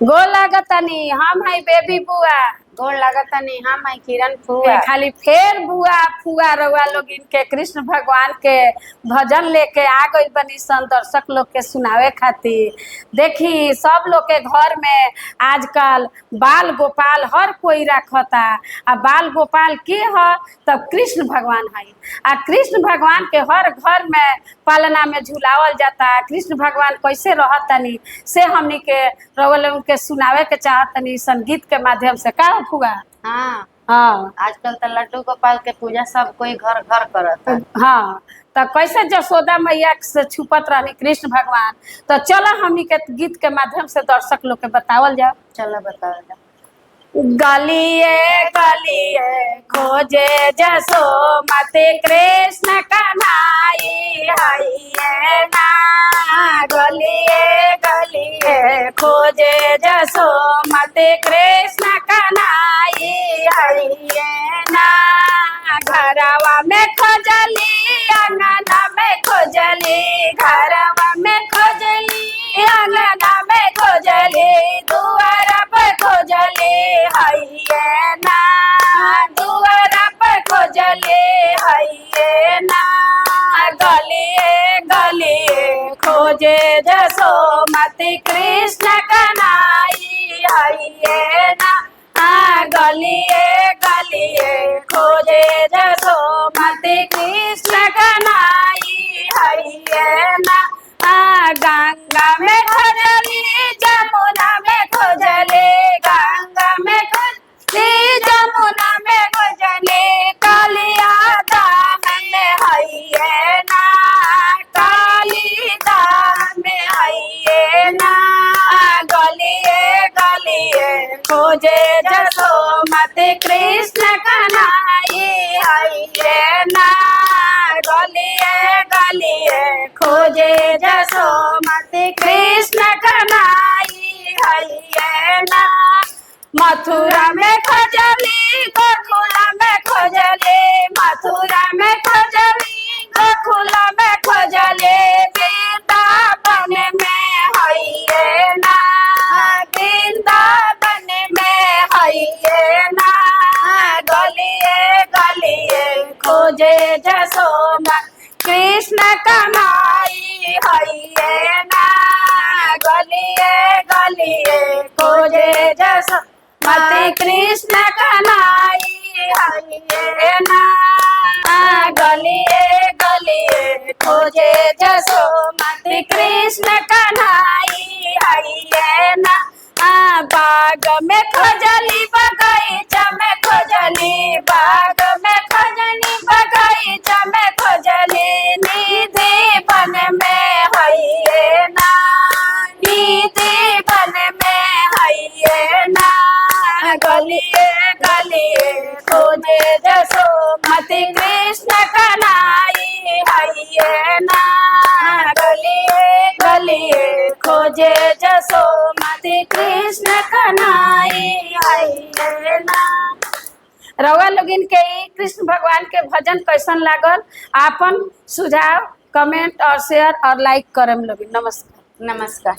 गोल लागतनी हम है बेबी बुआ। गोड़ लागतनी हम है किरण फुआ। खाली फेर बुआ फुआ रउआ लोग इनके कृष्ण भगवान के भजन लेके आ गई बनी सन दर्शक लोग के सुनावे खातिर। देखी सब लोग के घर में आजकल बाल गोपाल हर कोई रखता। आ बाल गोपाल के ह तब कृष्ण भगवान है। आ कृष्ण भगवान के हर घर में पालना में झुलावल जाता। कृष्ण भगवान कैसे रहतनी से हमनी के रउआ लोग के सुनावे के चाहतनी संगीत के माध्यम से। का फुआ? हाँ, हाँ आजकल तो लड्डू गोपाल के पूजा सब कोई घर घर करता। हाँ, तो कैसे जसोदा मैया से छुपत रहनी कृष्ण भगवान। तो चलो हमनी के गीत के माध्यम से दर्शक लोग के बतावल जाओ। चलो बताओ जा। गलिए गलिए खोजे जसो मते कृष्ण कन्हाई हइये ना। गलिए गलिए खोजे जसो मते कृष्ण कन्हाई हइये ना। घरवा में खोजली अंगना में खोजली, घरवा में खोजली अंगना में खोजली, दुआरा पर खोजली हइये ना। दुआरा पर खोजली हइये ना। गलिए गलिए खोजे जसो मति कृष्ण कन्हाई हइये ना। गलिए गलिए खोजे जसो मति कृष्ण कन्हाई हइये ना। गंगा में खोजली जमुना में खोजली, गंगा में खोजली जमुना में खोजली, कालिया दामन हइये ना। काली दामन हइये ना। गलिए गलिए खोजे जसो मति कृष्ण कन्हाई हइये ना। गलिए गलिए खोजे जसो मति कृष्ण कन्हाई हइये ना। मथुरा में खोजली गोकुला में खोजली, मथुरा में खोजली गोकुला में खोजली, वृंदावन में हइये ना। वृंदावन में हइये ना। गलिए गलिए खोजे जसो कृष्ण कन्हाई हइये ना। गलिए गलिए खोजे जसो मति कृष्ण कन्हाई हइये ना। गलिए गलिए खोजे जसो मति कृष्ण कन्हाई हइये ना। बाग में खोजली बगीचा में खोजली, बाग में खोजली बगीचा में खोजली, निधि वन में हइये ना। निधि वन में हइये ना। गलिए गलिए खोजे जसो मति कृष्ण कन्हाई हइये ना। गलिए गलिए खोजे जसो मति कृष्ण कन्हाई हइये ना। रउआ लोगिन के कृष्ण भगवान के भजन कैसन लागल आपन सुझाव कमेंट और शेयर और लाइक करम लोगिन। नमस्कार। नमस्कार।